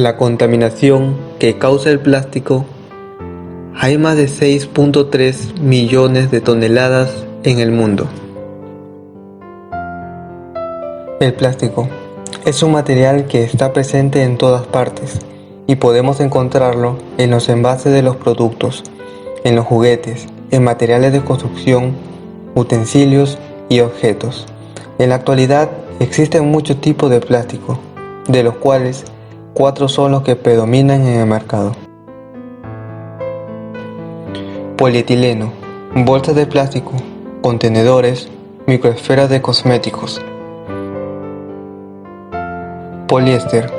la contaminación que causa el plástico, hay más de 6.3 millones de toneladas en el mundo. El plástico es un material que está presente en todas partes y podemos encontrarlo en los envases de los productos, en los juguetes, en materiales de construcción, utensilios y objetos. En la actualidad existen muchos tipos de plástico, de los cuales 4 son los que predominan en el mercado. Polietileno, bolsas de plástico, contenedores, microesferas de cosméticos. Poliéster,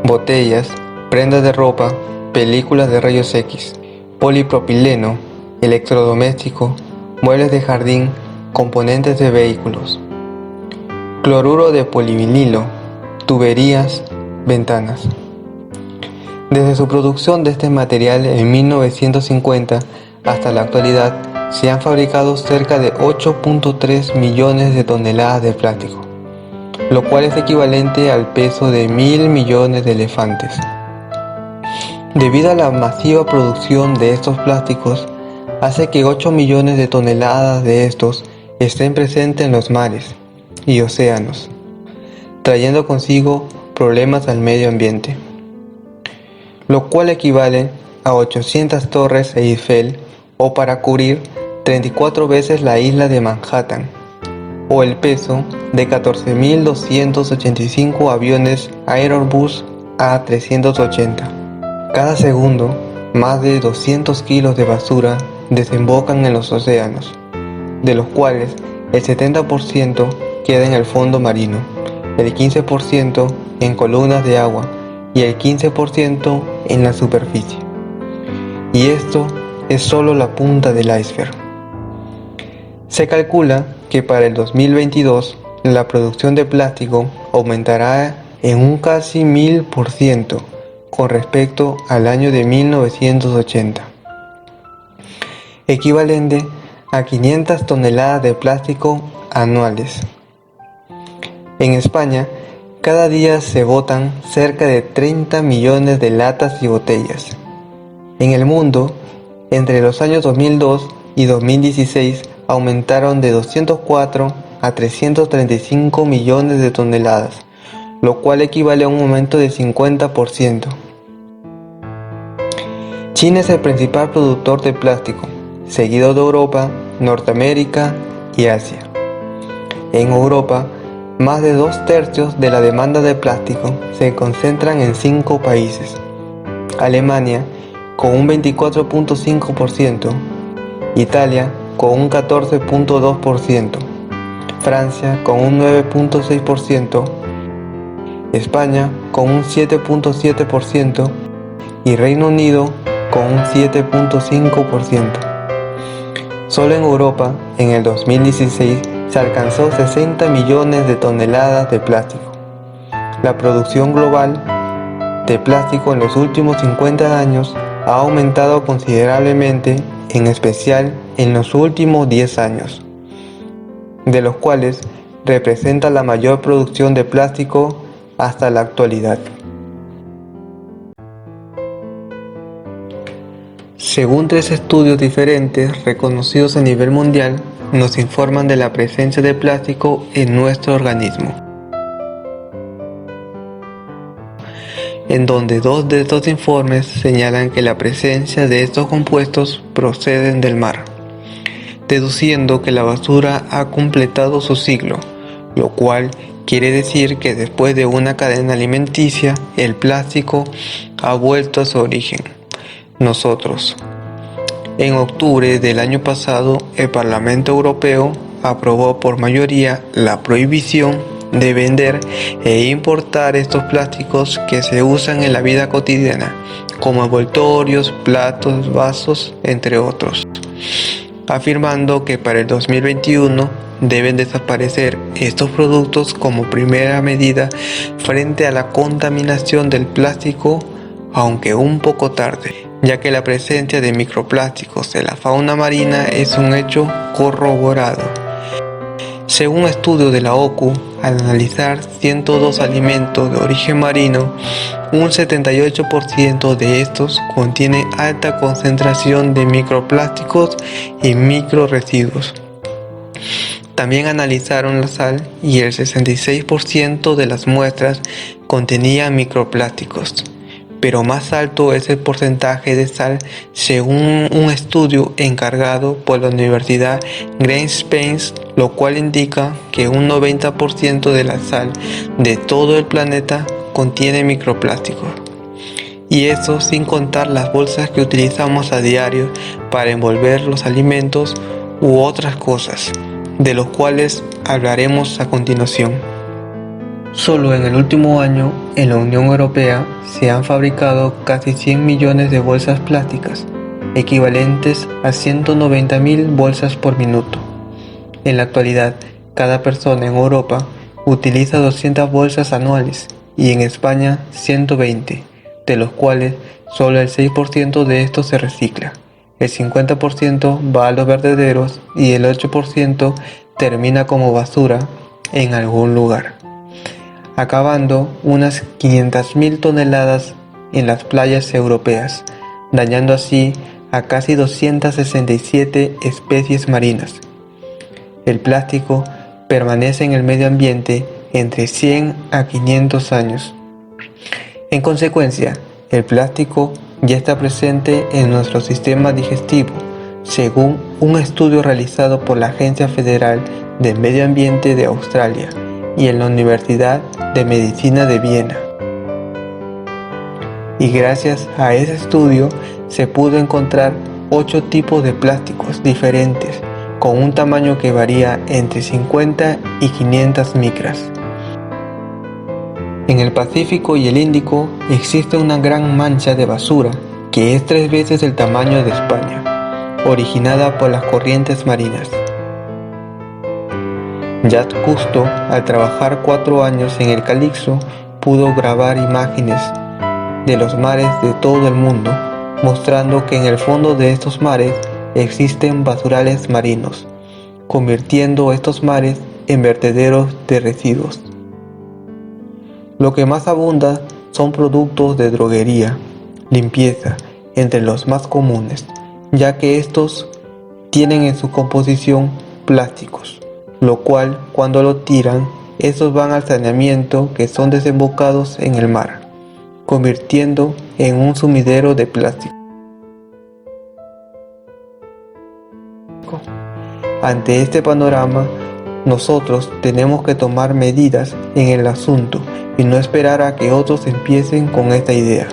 botellas, prendas de ropa, películas de rayos X. Polipropileno, electrodoméstico, muebles de jardín, componentes de vehículos. Cloruro de polivinilo, tuberías, ventanas. Desde su producción de este material en 1950 hasta la actualidad, se han fabricado cerca de 8.3 millones de toneladas de plástico, lo cual es equivalente al peso de 1.000 millones de elefantes. Debido a la masiva producción de estos plásticos, hace que 8 millones de toneladas de estos estén presentes en los mares y océanos, trayendo consigo problemas al medio ambiente, lo cual equivale a 800 torres Eiffel o para cubrir 34 veces la isla de Manhattan, o el peso de 14.285 aviones Airbus A380. Cada segundo, más de 200 kilos de basura desembocan en los océanos, de los cuales el 70% queda en el fondo marino, el 15% en columnas de agua y el 15% en la superficie. Y esto es solo la punta del iceberg. Se calcula que para el 2022 la producción de plástico aumentará en un casi 1000% con respecto al año de 1980, equivalente a 500 toneladas de plástico anuales. En España, cada día se botan cerca de 30 millones de latas y botellas. En el mundo, entre los años 2002 y 2016 aumentaron de 204 a 335 millones de toneladas, lo cual equivale a un aumento de 50%. China es el principal productor de plástico, seguido de Europa, Norteamérica y Asia. En Europa, más de 2/3 de la demanda de plástico se concentran en 5 países: Alemania con un 24.5%, Italia con un 14.2%, Francia con un 9.6%, España con un 7.7% y Reino Unido con un 7.5%. Solo en Europa, en el 2016, se alcanzó 60 millones de toneladas de plástico. La producción global de plástico en los últimos 50 años ha aumentado considerablemente, en especial en los últimos 10 años, de los cuales representa la mayor producción de plástico hasta la actualidad. Según 3 estudios diferentes reconocidos a nivel mundial, nos informan de la presencia de plástico en nuestro organismo, en donde 2 de estos informes señalan que la presencia de estos compuestos proceden del mar, deduciendo que la basura ha completado su ciclo, lo cual quiere decir que después de una cadena alimenticia, el plástico ha vuelto a su origen, nosotros. En octubre del año pasado, el Parlamento Europeo aprobó por mayoría la prohibición de vender e importar estos plásticos que se usan en la vida cotidiana, como envoltorios, platos, vasos, entre otros, afirmando que para el 2021 deben desaparecer estos productos como primera medida frente a la contaminación del plástico, aunque un poco tarde, ya que la presencia de microplásticos en la fauna marina es un hecho corroborado. Según estudio de la OCU, al analizar 102 alimentos de origen marino, un 78% de estos contiene alta concentración de microplásticos y microresiduos. También analizaron la sal y el 66% de las muestras contenían microplásticos, pero más alto es el porcentaje de sal según un estudio encargado por la Universidad Gramsci, lo cual indica que un 90% de la sal de todo el planeta contiene microplásticos. Y eso sin contar las bolsas que utilizamos a diario para envolver los alimentos u otras cosas, de los cuales hablaremos a continuación. Solo en el último año, en la Unión Europea, se han fabricado casi 100 millones de bolsas plásticas, equivalentes a 190.000 bolsas por minuto. En la actualidad, cada persona en Europa utiliza 200 bolsas anuales y en España 120, de los cuales solo el 6% de estos se recicla. El 50% va a los vertederos y el 8% termina como basura en algún lugar, acabando unas 500.000 toneladas en las playas europeas, dañando así a casi 267 especies marinas. El plástico permanece en el medio ambiente entre 100 a 500 años. En consecuencia, el plástico ya está presente en nuestro sistema digestivo, según un estudio realizado por la Agencia Federal de Medio Ambiente de Australia y en la Universidad de Medicina de Viena. Y gracias a ese estudio se pudo encontrar 8 tipos de plásticos diferentes con un tamaño que varía entre 50 y 500 micras. En el Pacífico y el Índico existe una gran mancha de basura que es 3 veces el tamaño de España, originada por las corrientes marinas. Jacques Cousteau, al trabajar 4 años en el Calixto, pudo grabar imágenes de los mares de todo el mundo, mostrando que en el fondo de estos mares existen basurales marinos, convirtiendo estos mares en vertederos de residuos. Lo que más abunda son productos de droguería, limpieza, entre los más comunes, ya que estos tienen en su composición plásticos, lo cual cuando lo tiran, estos van al saneamiento que son desembocados en el mar, convirtiendo en un sumidero de plástico. Ante este panorama, nosotros tenemos que tomar medidas en el asunto y no esperar a que otros empiecen con esta idea.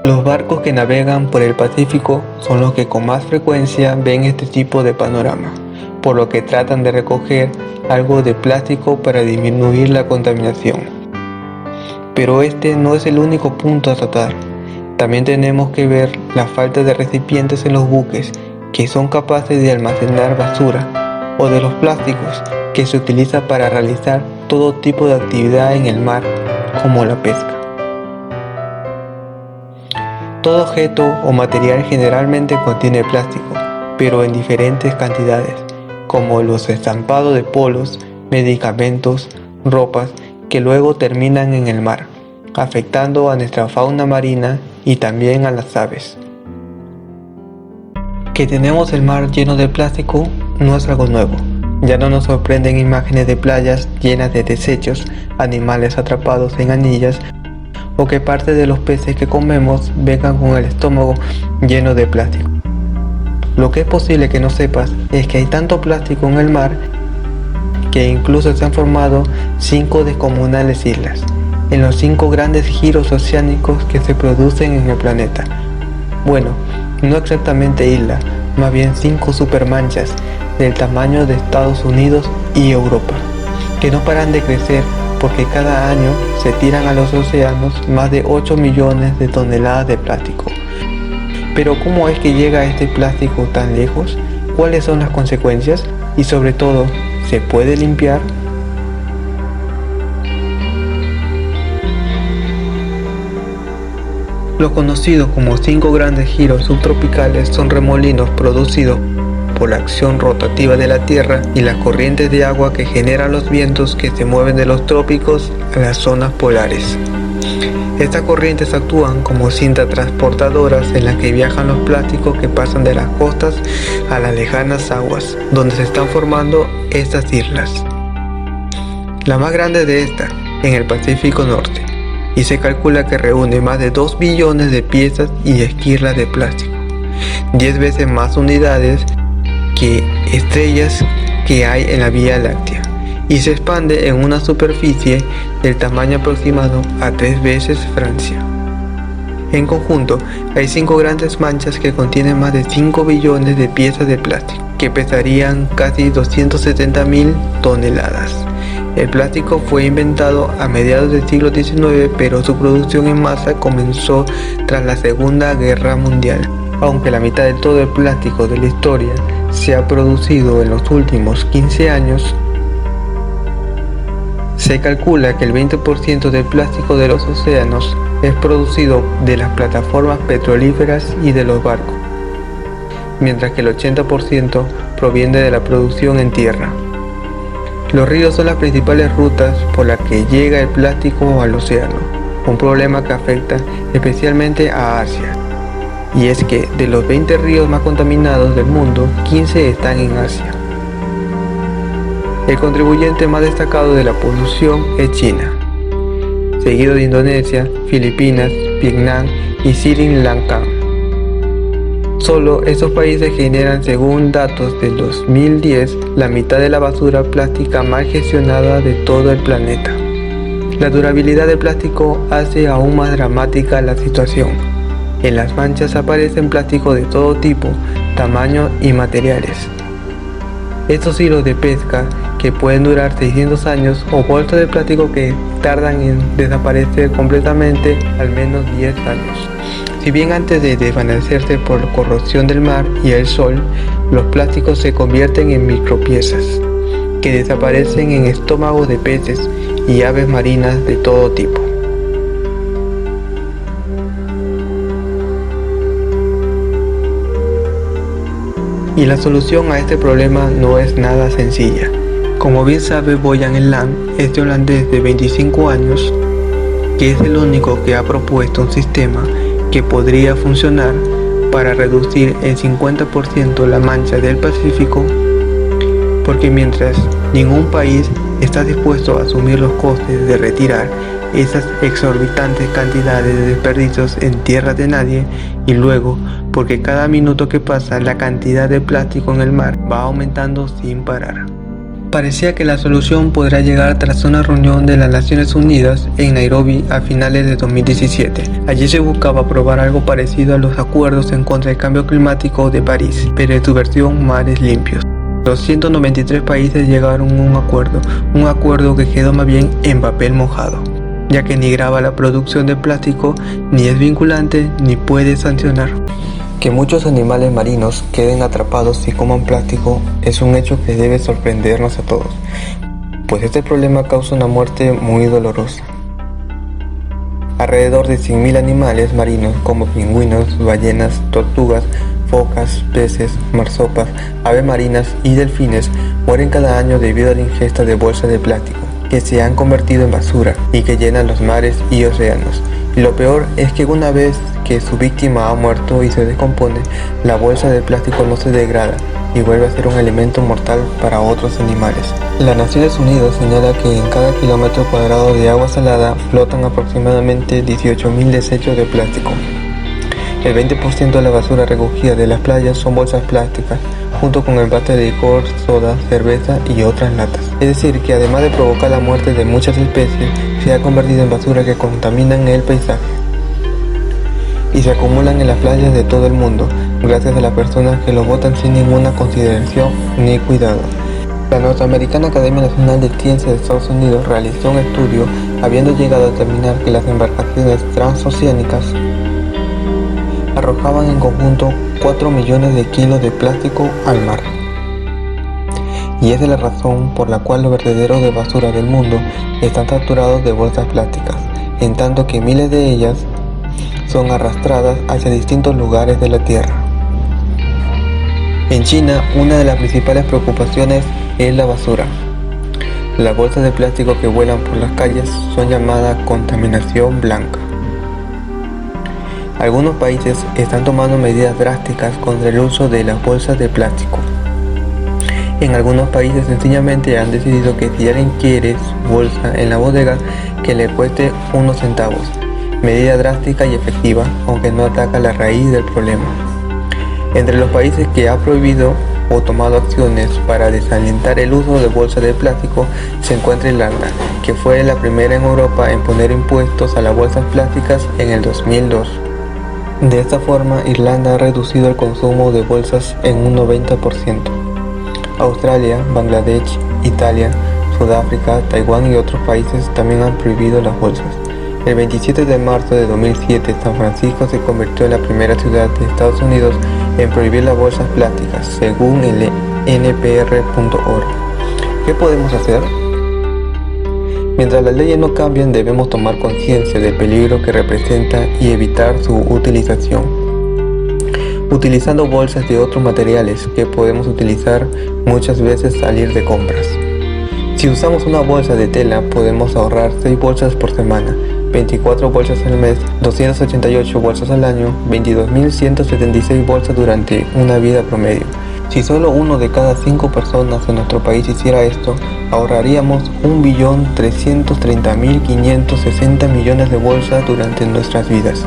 Los barcos que navegan por el Pacífico son los que con más frecuencia ven este tipo de panorama, por lo que tratan de recoger algo de plástico para disminuir la contaminación. Pero este no es el único punto a tratar. También tenemos que ver la falta de recipientes en los buques que son capaces de almacenar basura, o de los plásticos que se utiliza para realizar todo tipo de actividad en el mar, como la pesca. Todo objeto o material generalmente contiene plástico, pero en diferentes cantidades, como los estampados de polos, medicamentos, ropas, que luego terminan en el mar, afectando a nuestra fauna marina y también a las aves. Que tenemos el mar lleno de plástico no es algo nuevo. Ya no nos sorprenden imágenes de playas llenas de desechos, animales atrapados en anillas o que parte de los peces que comemos vengan con el estómago lleno de plástico. Lo que es posible que no sepas es que hay tanto plástico en el mar que incluso se han formado 5 descomunales islas en los 5 grandes giros oceánicos que se producen en el planeta. Bueno, no exactamente islas, más bien 5 supermanchas del tamaño de Estados Unidos y Europa, que no paran de crecer porque cada año se tiran a los océanos más de 8 millones de toneladas de plástico. Pero ¿cómo es que llega este plástico tan lejos? ¿Cuáles son las consecuencias? Y sobre todo, ¿se puede limpiar? Los conocidos como 5 grandes giros subtropicales son remolinos producidos por la acción rotativa de la Tierra y las corrientes de agua que generan los vientos que se mueven de los trópicos a las zonas polares. Estas corrientes actúan como cintas transportadoras en las que viajan los plásticos que pasan de las costas a las lejanas aguas, donde se están formando estas islas. La más grande de estas, en el Pacífico Norte, y se calcula que reúne más de 2 billones de piezas y esquirlas de plástico, 10 veces más unidades que estrellas que hay en la Vía Láctea, y se expande en una superficie del tamaño aproximado a 3 veces Francia. En conjunto, hay 5 grandes manchas que contienen más de 5 billones de piezas de plástico, que pesarían casi 270.000 toneladas. El plástico fue inventado a mediados del siglo XIX, pero su producción en masa comenzó tras la Segunda Guerra Mundial. Aunque la mitad de todo el plástico de la historia se ha producido en los últimos 15 años, se calcula que el 20% del plástico de los océanos es producido de las plataformas petrolíferas y de los barcos, mientras que el 80% proviene de la producción en tierra. Los ríos son las principales rutas por las que llega el plástico al océano, un problema que afecta especialmente a Asia. Y es que de los 20 ríos más contaminados del mundo, 15 están en Asia. El contribuyente más destacado de la polución es China, seguido de Indonesia, Filipinas, Vietnam y Sri Lanka. Solo estos países generan, según datos del 2010, la mitad de la basura plástica mal gestionada de todo el planeta. La durabilidad del plástico hace aún más dramática la situación. En las manchas aparecen plásticos de todo tipo, tamaño y materiales. Estos hilos de pesca que pueden durar 600 años o bolsas de plástico que tardan en desaparecer completamente al menos 10 años. Si bien antes de desvanecerse por corrosión del mar y el sol, los plásticos se convierten en micropiezas que desaparecen en estómagos de peces y aves marinas de todo tipo. Y la solución a este problema no es nada sencilla. Como bien sabe Boyan Elam, este holandés de 25 años, que es el único que ha propuesto un sistema que podría funcionar para reducir en 50% la mancha del Pacífico, porque mientras ningún país está dispuesto a asumir los costes de retirar esas exorbitantes cantidades de desperdicios en tierra de nadie, y luego porque cada minuto que pasa la cantidad de plástico en el mar va aumentando sin parar. Parecía que la solución podrá llegar tras una reunión de las Naciones Unidas en Nairobi a finales de 2017. Allí se buscaba aprobar algo parecido a los acuerdos en contra del cambio climático de París, pero en su versión mares limpios. Los 193 países llegaron a un acuerdo que quedó más bien en papel mojado, ya que ni grava la producción de plástico, ni es vinculante, ni puede sancionar. Que muchos animales marinos queden atrapados y coman plástico es un hecho que debe sorprendernos a todos, pues este problema causa una muerte muy dolorosa. Alrededor de 100.000 animales marinos como pingüinos, ballenas, tortugas, focas, peces, marsopas, aves marinas y delfines mueren cada año debido a la ingesta de bolsas de plástico que se han convertido en basura y que llenan los mares y océanos. Y lo peor es que una vez que su víctima ha muerto y se descompone, la bolsa de plástico no se degrada y vuelve a ser un elemento mortal para otros animales. Las Naciones Unidas señala que en cada kilómetro cuadrado de agua salada flotan aproximadamente 18.000 desechos de plástico. El 20% de la basura recogida de las playas son bolsas plásticas, junto con envases de licor, soda, cerveza y otras latas. Es decir, que además de provocar la muerte de muchas especies, se ha convertido en basura que contaminan el paisaje y se acumulan en las playas de todo el mundo, gracias a las personas que lo botan sin ninguna consideración ni cuidado. La norteamericana Academia Nacional de Ciencias de Estados Unidos realizó un estudio habiendo llegado a determinar que las embarcaciones transoceánicas arrojaban en conjunto 4 millones de kilos de plástico al mar. Y esa es la razón por la cual los vertederos de basura del mundo están saturados de bolsas plásticas, en tanto que miles de ellas son arrastradas hacia distintos lugares de la Tierra. En China, una de las principales preocupaciones es la basura. Las bolsas de plástico que vuelan por las calles son llamadas contaminación blanca. Algunos países están tomando medidas drásticas contra el uso de las bolsas de plástico. En algunos países sencillamente han decidido que si alguien quiere su bolsa en la bodega, que le cueste unos centavos. Medida drástica y efectiva, aunque no ataca la raíz del problema. Entre los países que ha prohibido o tomado acciones para desalentar el uso de bolsas de plástico se encuentra Irlanda, que fue la primera en Europa en poner impuestos a las bolsas plásticas en el 2002. De esta forma, Irlanda ha reducido el consumo de bolsas en un 90%. Australia, Bangladesh, Italia, Sudáfrica, Taiwán y otros países también han prohibido las bolsas. El 27 de marzo de 2007, San Francisco se convirtió en la primera ciudad de Estados Unidos en prohibir las bolsas plásticas, según el NPR.org. ¿Qué podemos hacer? Mientras las leyes no cambian, debemos tomar conciencia del peligro que representa y evitar su utilización. Utilizando bolsas de otros materiales que podemos utilizar muchas veces al ir de compras. Si usamos una bolsa de tela, podemos ahorrar 6 bolsas por semana, 24 bolsas al mes, 288 bolsas al año, 22.176 bolsas durante una vida promedio. Si solo uno de cada 5 personas en nuestro país hiciera esto, ahorraríamos 1.330.560 millones de bolsas durante nuestras vidas.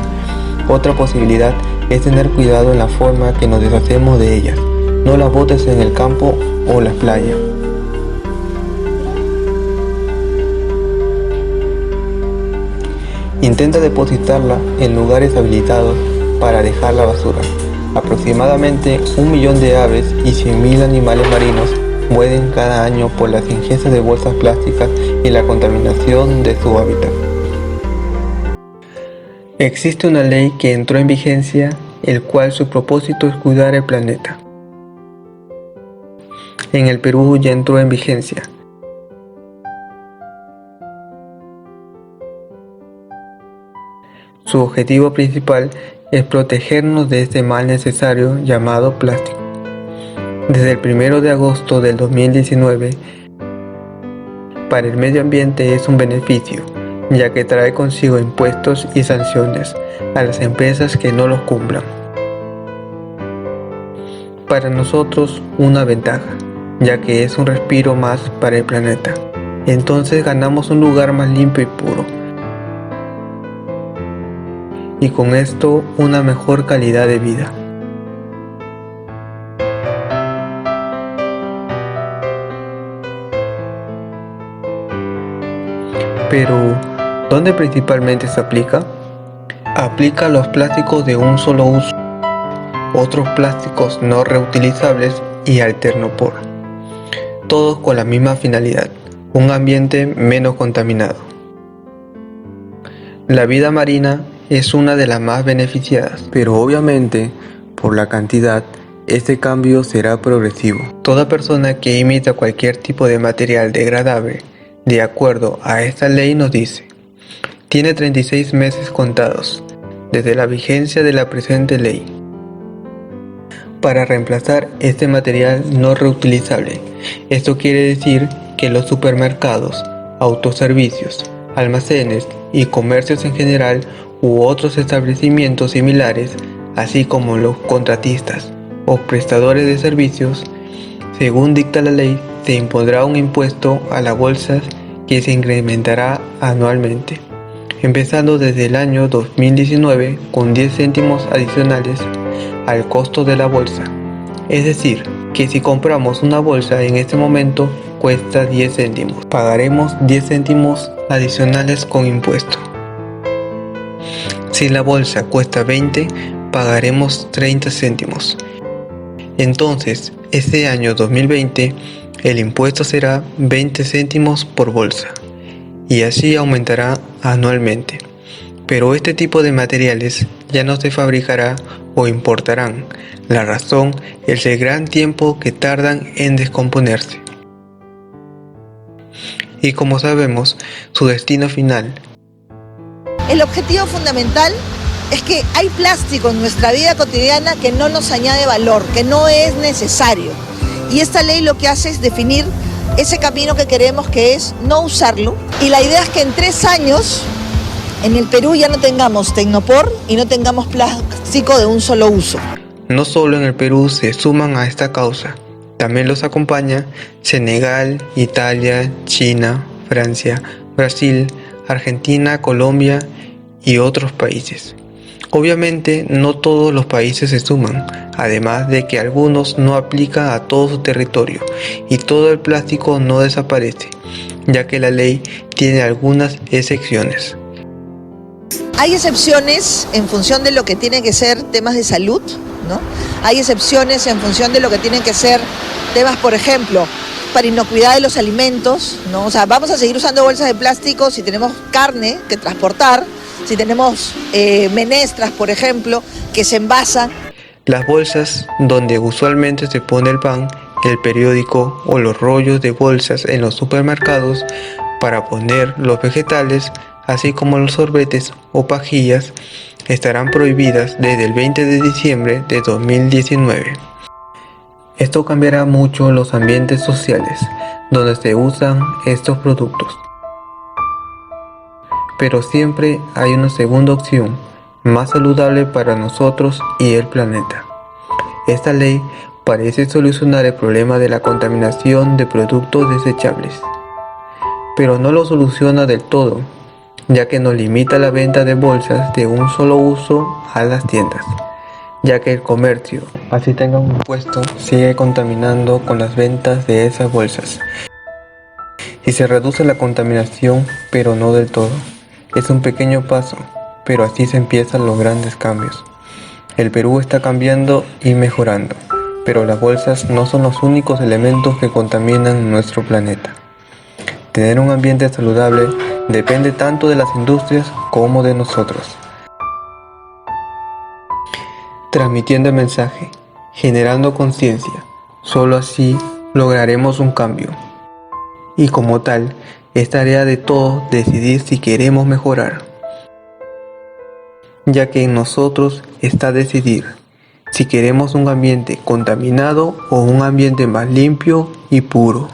Otra posibilidad es tener cuidado en la forma que nos deshacemos de ellas. No las botes en el campo o la playa. Intenta depositarla en lugares habilitados para dejar la basura. Aproximadamente 1 millón de aves y 100.000 animales marinos mueren cada año por las ingestas de bolsas plásticas y la contaminación de su hábitat. Existe una ley que entró en vigencia, el cual su propósito es cuidar el planeta. En el Perú ya entró en vigencia. Su objetivo principal es protegernos de este mal necesario llamado plástico. Desde el 1 de agosto del 2019, para el medio ambiente es un beneficio, ya que trae consigo impuestos y sanciones a las empresas que no los cumplan. Para nosotros, una ventaja, ya que es un respiro más para el planeta. Entonces ganamos un lugar más limpio y puro. Y con esto una mejor calidad de vida. Pero, ¿dónde principalmente se aplica? Aplica a los plásticos de un solo uso, otros plásticos no reutilizables y al Ternopor, todos con la misma finalidad, un ambiente menos contaminado. La vida marina es una de las más beneficiadas, pero obviamente, por la cantidad, este cambio será progresivo. Toda persona que imita cualquier tipo de material degradable, de acuerdo a esta ley nos dice, tiene 36 meses contados, desde la vigencia de la presente ley, para reemplazar este material no reutilizable. Esto quiere decir que los supermercados, autoservicios, almacenes y comercios en general u otros establecimientos similares, así como los contratistas o prestadores de servicios, según dicta la ley, se impondrá un impuesto a las bolsas que se incrementará anualmente, empezando desde el año 2019 con 10 céntimos adicionales al costo de la bolsa. Es decir, que si compramos una bolsa en este momento cuesta 10 céntimos, pagaremos 10 céntimos adicionales con impuesto. Si la bolsa cuesta 20, pagaremos 30 céntimos. Entonces, este año 2020, el impuesto será 20 céntimos por bolsa, y así aumentará anualmente. Pero este tipo de materiales ya no se fabricará o importarán. La razón es el gran tiempo que tardan en descomponerse. Y como sabemos, su destino final. El objetivo fundamental es que hay plástico en nuestra vida cotidiana que no nos añade valor, que no es necesario. Y esta ley lo que hace es definir ese camino que queremos, que es no usarlo. Y la idea es que en 3 años en el Perú ya no tengamos Tecnopor y no tengamos plástico de un solo uso. No solo en el Perú se suman a esta causa, también los acompaña Senegal, Italia, China, Francia, Brasil, Argentina, Colombia y otros países. Obviamente no todos los países se suman, además de que algunos no aplican a todo su territorio y todo el plástico no desaparece, ya que la ley tiene algunas excepciones. Hay excepciones en función de lo que tiene que ser temas de salud, ¿no? Hay excepciones en función de lo que tienen que ser temas, por ejemplo, para inocuidad de los alimentos, ¿no? O sea, vamos a seguir usando bolsas de plástico si tenemos carne que transportar, si tenemos menestras, por ejemplo, que se envasan. Las bolsas donde usualmente se pone el pan, el periódico o los rollos de bolsas en los supermercados para poner los vegetales, así como los sorbetes o pajillas, estarán prohibidas desde el 20 de diciembre de 2019. Esto cambiará mucho los ambientes sociales donde se usan estos productos. Pero siempre hay una segunda opción, más saludable para nosotros y el planeta. Esta ley parece solucionar el problema de la contaminación de productos desechables, pero no lo soluciona del todo, ya que nos limita la venta de bolsas de un solo uso a las tiendas, ya que el comercio, así tenga un puesto, sigue contaminando con las ventas de esas bolsas. Y se reduce la contaminación, pero no del todo. Es un pequeño paso, pero así se empiezan los grandes cambios. El Perú está cambiando y mejorando, pero las bolsas no son los únicos elementos que contaminan nuestro planeta. Tener un ambiente saludable depende tanto de las industrias como de nosotros. Transmitiendo el mensaje, generando conciencia, solo así lograremos un cambio. Y como tal, es tarea de todos decidir si queremos mejorar, ya que en nosotros está decidir si queremos un ambiente contaminado o un ambiente más limpio y puro.